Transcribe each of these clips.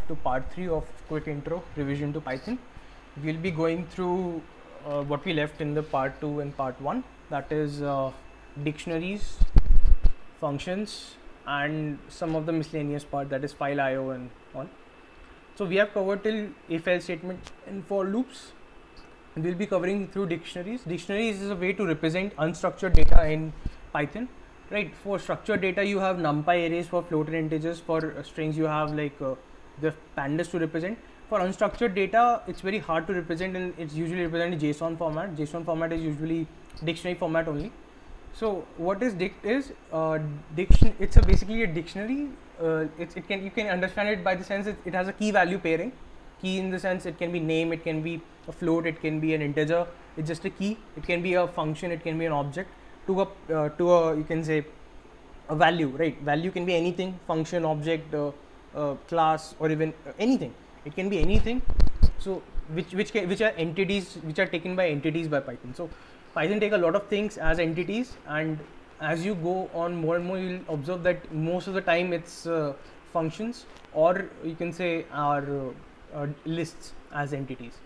to part 3 of quick intro revision to Python. We'll be going through what we left in the part 2 and part 1, that is dictionaries, functions, and some of the miscellaneous part, that is file IO and all. So we have covered till if else statement and for loops. We'll be covering through dictionaries. Dictionaries is a way to represent unstructured data in Python. Right, for structured data you have numpy arrays for floated integers, for strings you have like the pandas to represent. For unstructured data it's very hard to represent, and it's usually represented in JSON format. JSON format is usually dictionary format only. So what is dict is it's basically a dictionary. You can understand it by the sense it has a key value pairing. Key in the sense it can be name, it can be a float, it can be an integer. It's just a key. It can be a function, it can be an object. To a you can say a value, right? Value can be anything, function, object, class, or even anything. It can be anything. So which are entities, which are taken by entities by Python. So Python take a lot of things as entities, and as you go on more and more, you'll observe that most of the time it's functions, or you can say are lists as entities.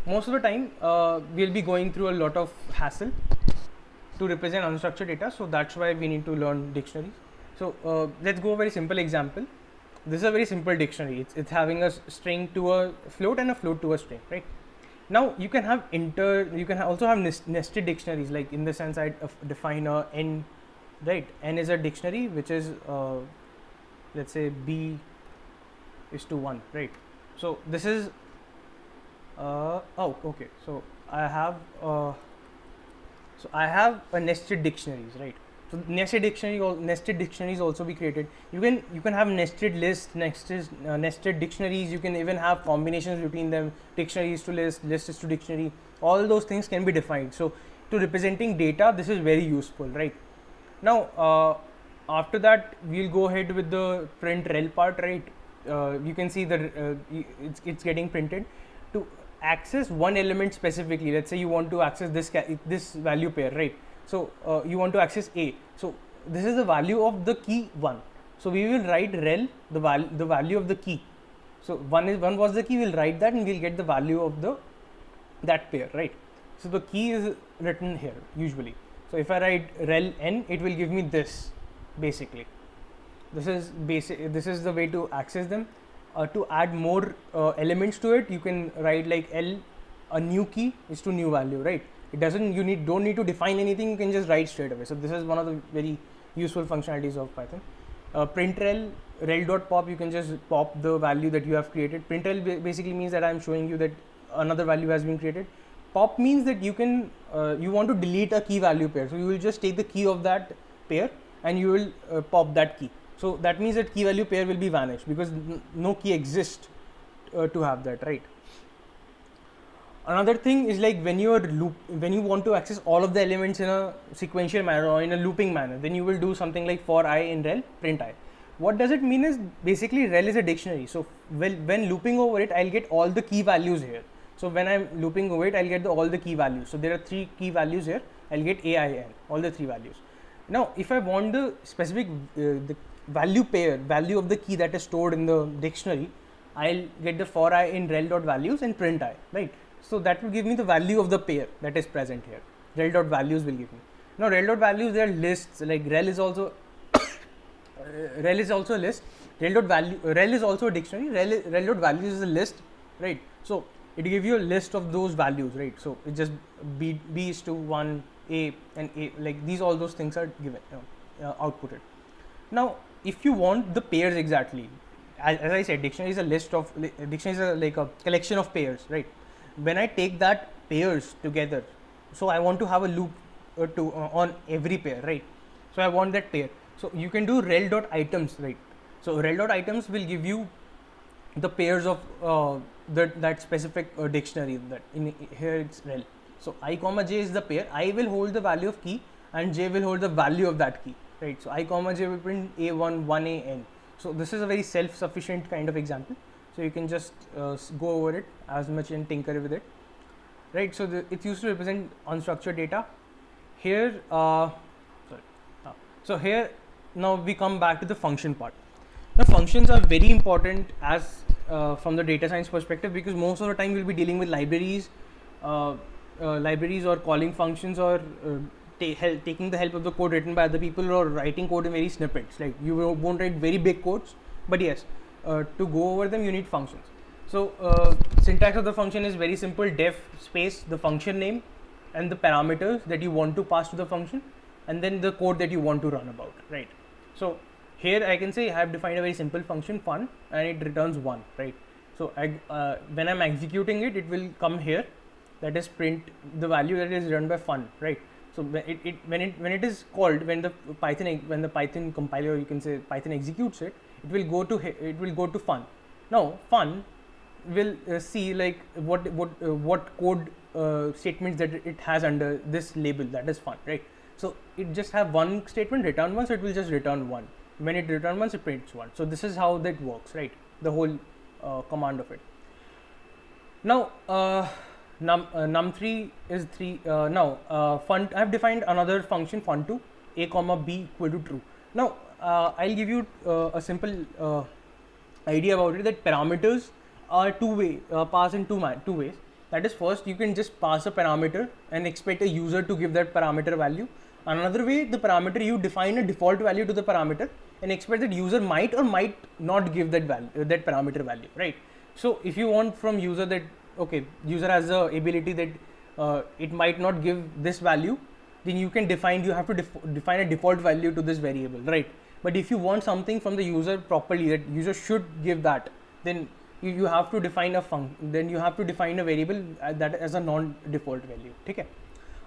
Most of the time we'll be going through a lot of hassle to represent unstructured data, so that's why we need to learn dictionaries. So let's go a very simple example. This is a very simple dictionary. It's having a string to a float and a float to a string, right? Now you can have also have nested dictionaries, like in the sense I define a n, right? N is a dictionary which is let's say b is to 1, right? So this is okay. So I have a nested dictionaries, right? So nested dictionaries also be created. You can have nested lists, nested dictionaries. You can even have combinations between them. Dictionaries to list, lists to dictionary. All those things can be defined. So to representing data, this is very useful, right? Now after that, we'll go ahead with the print rel part, right? You can see that it's getting printed. To access one element specifically, let's say you want to access this value pair, right? So you want to access a, so this is the value of the key 1, so we will write rel the value of the key. So 1 was the key, we'll write that and we'll get the value of that pair, right? So the key is written here usually. So if I write rel n, it will give me this. Basically this is the way to access them. To add more elements to it, you can write like L, a new key is to new value, right? It doesn't, don't need to define anything, you can just write straight away. So this is one of the very useful functionalities of Python. Print rel.pop, you can just pop the value that you have created. Print rel basically means that I am showing you that another value has been created. Pop means that you want to delete a key value pair, so you will just take the key of that pair and you will pop that key. So that means that key value pair will be vanished because no key exists to have that, right? Another thing is like when you want to access all of the elements in a sequential manner or in a looping manner, then you will do something like for I in rel print I. What does it mean is basically rel is a dictionary. So when looping over it, I'll get all the key values here. So when I'm looping over it, I'll get all the key values. So there are 3 key values here. I'll get a, I, n, all the 3 values. Now if I want the specific the value of the key that is stored in the dictionary, I'll get the for I in rel.values and print I, right? So that will give me the value of the pair that is present here. Rel.values will give me. Now rel.values, there are lists, like rel is also rel is also a list. Rel is also a dictionary. Rel.values is a list, right? So it gives you a list of those values, right? So it just b is to 1, a and a, like these, all those things are given, outputted. Now if you want the pairs exactly, as I said, dictionary is like a collection of pairs, right? When I take that pairs together, so I want to have a loop on every pair, right? So I want that pair. So you can do rel.items, right? So rel.items will give you the pairs of that specific dictionary. That in here it's rel. So I comma j is the pair. I will hold the value of key and j will hold the value of that key, right? So I comma j will print a1 1a n. So this is a very self-sufficient kind of example. So you can just go over it as much and tinker with it, right? So it's used to represent unstructured data. Here, so here now we come back to the function part. Now functions are very important as from the data science perspective, because most of the time we'll be dealing with libraries, libraries or calling functions, or taking the help of the code written by other people, or writing code in very snippets. Like you won't write very big codes, but yes, to go over them you need functions. So syntax of the function is very simple: def space the function name and the parameters that you want to pass to the function, and then the code that you want to run about, right? So here I can say I have defined a very simple function fun, and it returns 1, right? So when I'm executing it, it will come here, that is print the value that is run by fun, right? So when it is called, when the Python compiler, you can say Python executes it, it will go to fun. Now fun will see like what code statements that it has under this label, that is fun, right? So it just have one statement, return 1, so it will just return 1. When it return once, it prints 1. So this is how that works, right? The whole command of it. Now num3 is 3. Fun, I have defined another function fun2, a comma b equal to true. Now I'll give you a simple idea about it, that parameters are passed in two ways. That is, first you can just pass a parameter and expect a user to give that parameter value. Another way, the parameter, you define a default value to the parameter and expect that user might or might not give that value, that parameter value, right? So if you want from user that, okay, user has the ability that it might not give this value, then you have to define a default value to this variable, right? But if you want something from the user properly, that user should give that, then you have to define a then you have to define a variable that as a non-default value. Okay.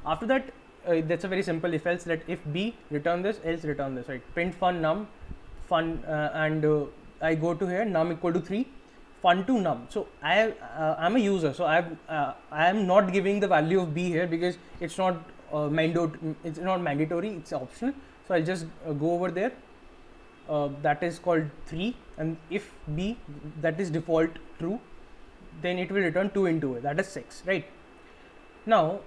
After that, that's a very simple if else, that if b, return this, else return this, right? Print fun num fun and I go to here, num equal to 3, fun to num. So I'm a user, so I am not giving the value of b here because it's not mandatory, it's optional. So I'll just go over there. That is called 3, and if b, that is default true, then it will return 2 into it, that is 6, right? Now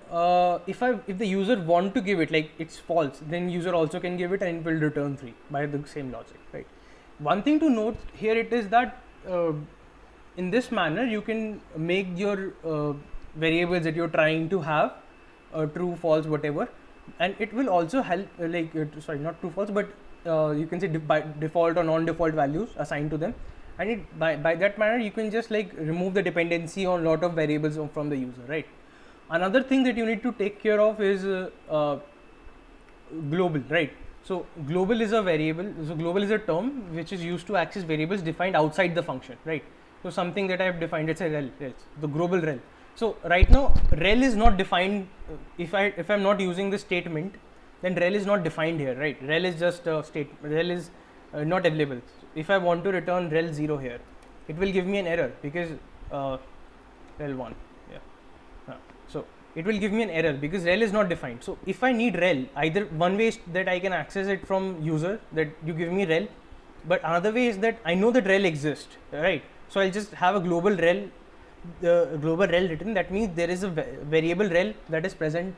if the user want to give it like it's false, then user also can give it and it will return 3 by the same logic, right? One thing to note here, it is that in this manner you can make your variables that you're trying to have true, false, whatever, and it will also help sorry, not true, false, but you can say by default or non-default values assigned to them, and by that manner you can just like remove the dependency on lot of variables from the user, right? Another thing that you need to take care of is global, right? So global is a variable, so global is a term which is used to access variables defined outside the function, right? So something that I have defined, it's a rel, the global rel. So right now rel is not defined. If I'm not using the statement, then rel is not defined here, right? Rel is just a rel is not available. If I want to return rel 0 here, it will give me an error because rel 1, yeah. So it will give me an error because rel is not defined. So if I need rel, either one way is that I can access it from user, that you give me rel, but another way is that I know that rel exists, right? So I'll just have a global rel, the global rel written. That means there is a variable rel that is present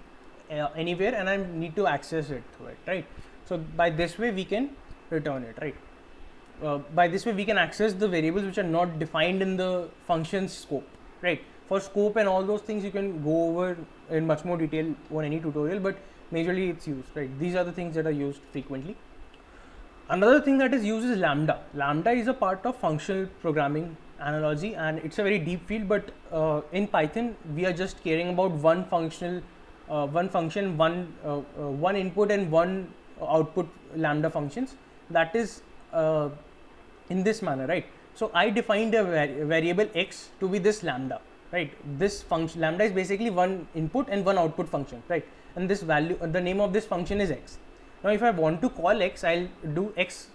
anywhere, and I need to access it through it, right? So by this way we can return it, right? By this way we can access the variables which are not defined in the function scope, right? For scope and all those things you can go over in much more detail on any tutorial, but majorly it's used, right? These are the things that are used frequently. Another thing that is used is lambda. Lambda is a part of functional programming analogy, and it's a very deep field, but in Python we are just caring about one function, one input and one output lambda functions. That is in this manner, right? So I defined a variable x to be this lambda, right? This function lambda is basically one input and one output function, right? And this value, the name of this function is x. Now if I want to call x, I'll do x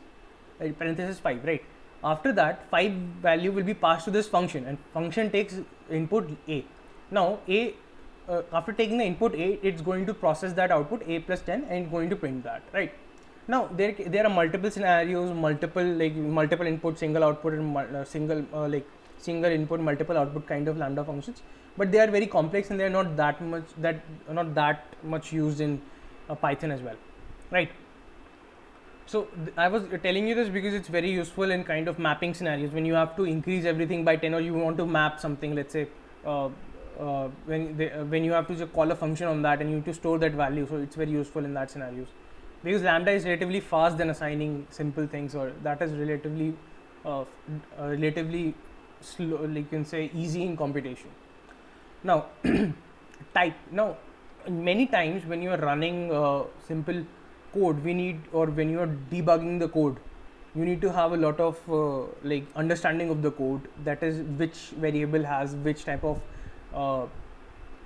parenthesis 5, right? After that 5 value will be passed to this function, and function takes input a. Now a after taking the input a, it's going to process that output a plus 10 and going to print that, right? Now there are multiple scenarios, multiple input, single output, and single input, multiple output kind of lambda functions, but they are very complex and they are not that much used in Python as well, right? So I was telling you this because it's very useful in kind of mapping scenarios when you have to increase everything by 10 or you want to map something. Let's say when you have to just call a function on that and you need to store that value. So it's very useful in that scenarios because lambda is relatively fast than assigning simple things, or that is relatively slow, like you can say easy in computation. Now type. Now many times when you are running simple code, we need, or when you are debugging the code, you need to have a lot of like understanding of the code, that is which variable has which type of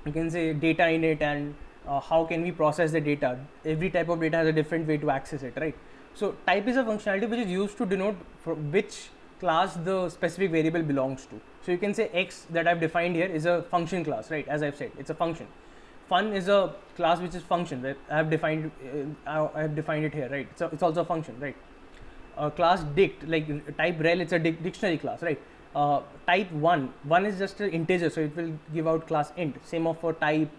you can say data in it, and how can we process the data. Every type of data has a different way to access it, right? So type is a functionality which is used to denote which class the specific variable belongs to. So you can say x that I've defined here is a function class, right? As I've said, it's a function. Fun is a class which is function, right? I have defined it here, right? So it's also a function, right? Class dict, like type rel, it's a dictionary class, right? Type 1 is just an integer, so it will give out class int. Same of for type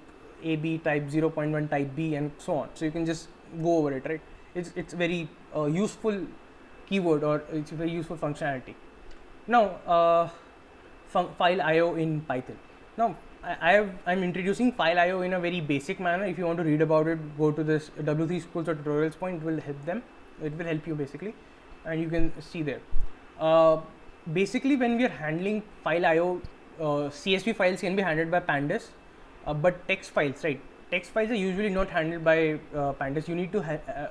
ab, type 0.1, type b, and so on. So you can just go over it, right? It's very useful keyword, or it's a very useful functionality. Now file IO in Python. Now I'm introducing file IO in a very basic manner. If you want to read about it, go to this W3 Schools or tutorials point. It will help them. It will help you basically, and you can see there. Basically, when we are handling file IO, CSV files can be handled by pandas, but text files, right? Text files are usually not handled by pandas. You need to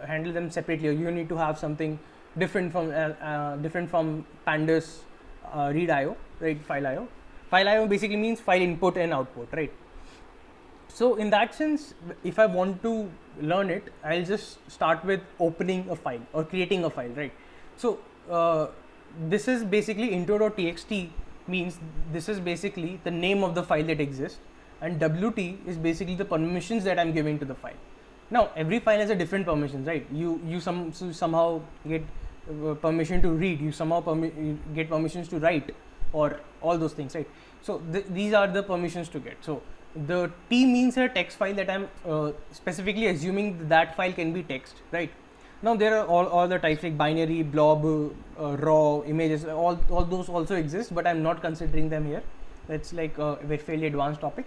handle them separately, or you need to have something different from pandas read IO, right? File IO. File IO basically means file input and output, right? So in that sense, if I want to learn it, I'll just start with opening a file or creating a file, right? So this is basically intro.txt, means this is basically the name of the file that exists, and WT is basically the permissions that I'm giving to the file. Now every file has a different permissions, right? You somehow get permission to read, you somehow get permissions to write, or all those things, right? So these are the permissions to get. So the T means a text file that I'm specifically assuming that file can be text, right? Now there are all the types like binary, blob, raw, images, all those also exist, but I'm not considering them here. That's like a very fairly advanced topic.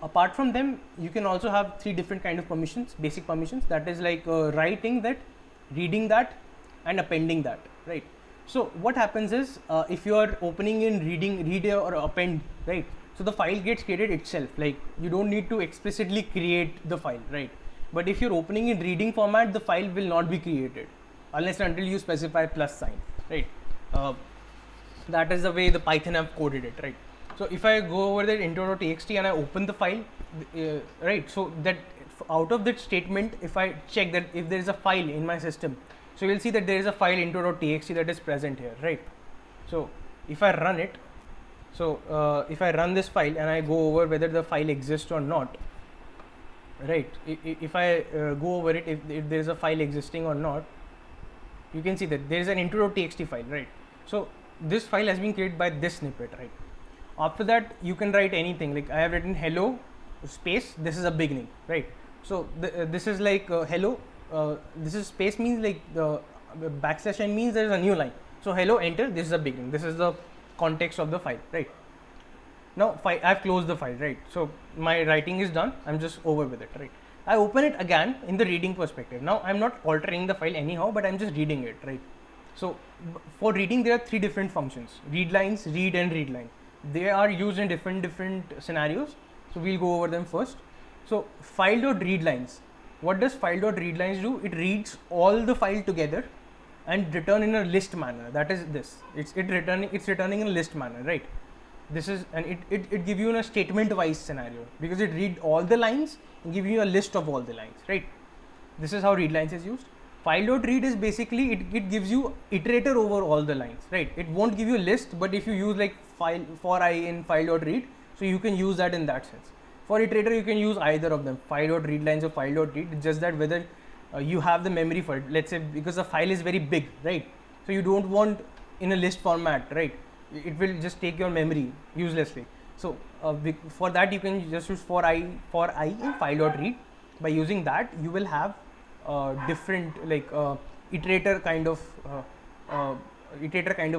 Apart from them, you can also have 3 different kind of permissions, basic permissions, that is like writing that, reading that, and appending that, right? So what happens is, if you are opening in read or append, right? So the file gets created itself, like you don't need to explicitly create the file, right? But if you're opening in reading format, the file will not be created unless and until you specify plus sign, right? That is the way the Python have coded it, right? So if I go over that intro.txt and I open the file, right? So that out of that statement, if I check that if there is a file in my system, so you will see that there is a file intro.txt that is present here, right? So if I run it, so if I run this file and I go over whether the file exists or not, right? If I go over it, if there is a file existing or not, you can see that there is an intro.txt file, right? So this file has been created by this snippet, right? After that, you can write anything, like I have written hello space, this is a beginning, right? So this is like hello, this is space means like the backslash n means there is a new line. So hello, enter, this is a beginning, this is the context of the file, right? Now I have closed the file, right? So my writing is done, I'm just over with it, right? I open it again in the reading perspective. Now I'm not altering the file anyhow, but I'm just reading it, right? So for reading, there are 3 different functions: read lines, read, and read line. They are used in different scenarios. So we'll go over them first. So file.readlines. What does file.readlines lines do? It reads all the file together and return in a list manner. That is this. It's returning in a list manner, right? This is, and it give you in a statement wise scenario, because it read all the lines and give you a list of all the lines, right? This is how read lines is used. File.read is basically it gives you iterator over all the lines, right? It won't give you a list, but if you use like file for I in file.read, so you can use that in that sense. For iterator, you can use either of them, file.readlines or file.read. It's just that whether you have the memory for it. Let's say because the file is very big, right? So you don't want in a list format, right? It will just take your memory uselessly. So for that, you can just use for I in file.read. By using that, you will have different like iterator kind of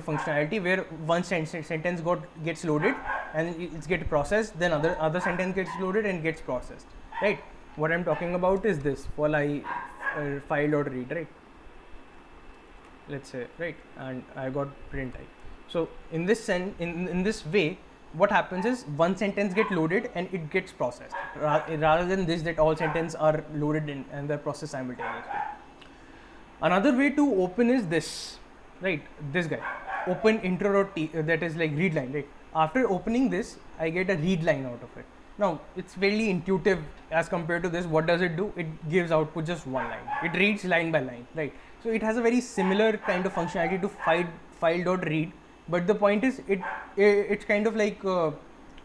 functionality, where one sentence gets loaded and it gets processed, then other sentence gets loaded and gets processed, right? What I'm talking about is this file.read, right? Let's say, right, and I got print I. So in this in this way, what happens is one sentence get loaded and it gets processed, rather than this, that all sentences are loaded in and they're processed simultaneously. Another way to open is this, right? This guy, open intro that is like read line, right? After opening this, I get a read line out of it. Now it's very intuitive as compared to this. What does it do? It gives output just one line. It reads line by line, right? So it has a very similar kind of functionality to file.read, but the point is it's kind of like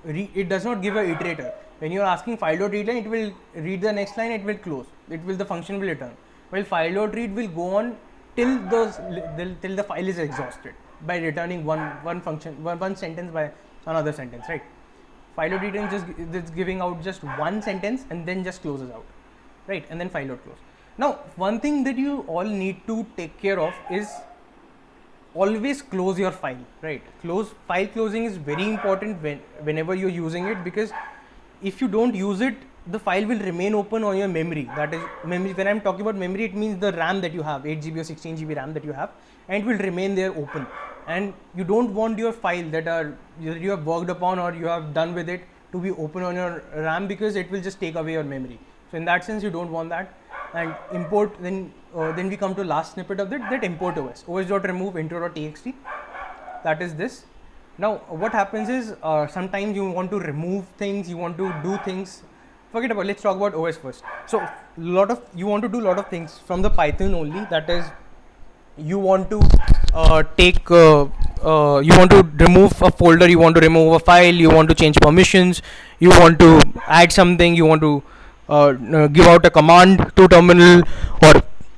it does not give a iterator. When you are asking file.read line, it will read the next line, it will close, the function will return. While file.read will go on till the file is exhausted by returning one sentence by another sentence, right? File.read is just giving out just one sentence and then just closes out, right? And then file.close. Now, one thing that you all need to take care of is always close your file, right? File closing is very important whenever you're using it, because if you don't use it, the file will remain open on your memory. That is memory. When I'm talking about memory, it means the RAM that you have, 8 GB or 16 GB RAM that you have, and it will remain there open. And you don't want your file that you have worked upon or you have done with it to be open on your RAM, because it will just take away your memory. So in that sense, you don't want that. And import, then we come to last snippet of that import os.remove intro.txt. That is this. Now what happens is sometimes you want to remove things, you want to do things. Forget about, let's talk about OS first. So you want to do a lot of things from the Python only. That is, you want to you want to remove a folder, you want to remove a file, you want to change permissions, you want to add something, you want to give out a command to terminal, or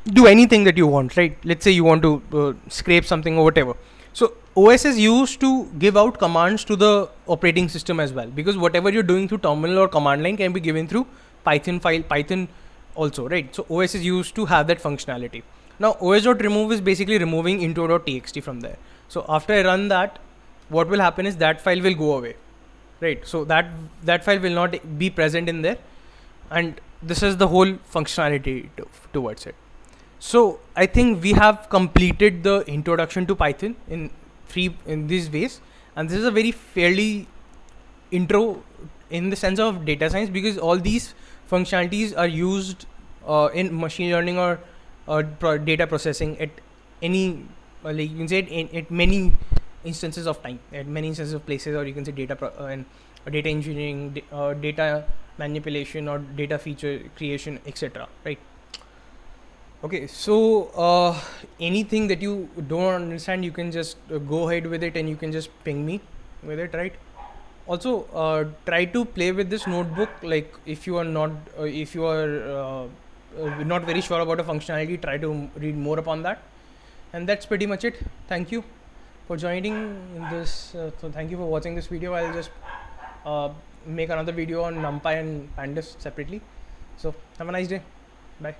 do anything that you want, right? Let's say you want to scrape something or whatever. So OS is used to give out commands to the operating system as well, because whatever you're doing through terminal or command line can be given through Python also, right? So OS is used to have that functionality. Now os.remove is basically removing intro.txt from there. So after I run that, what will happen is that file will go away, right? So that file will not be present in there, and this is the whole functionality towards it. So I think we have completed the introduction to Python in these ways, and this is a very fairly intro in the sense of data science, because all these functionalities are used in machine learning or data processing at any like you can say at many instances of time, at many instances of places, or you can say data engineering, data manipulation, or data feature creation, etc., right? Okay, so anything that you don't understand, you can just go ahead with it and you can just ping me with it, right? Also try to play with this notebook. Like if you are not not very sure about a functionality, try to read more upon that. And that's pretty much it. Thank you for joining this. So thank you for watching this video. I'll just make another video on NumPy and Pandas separately. So have a nice day. Bye.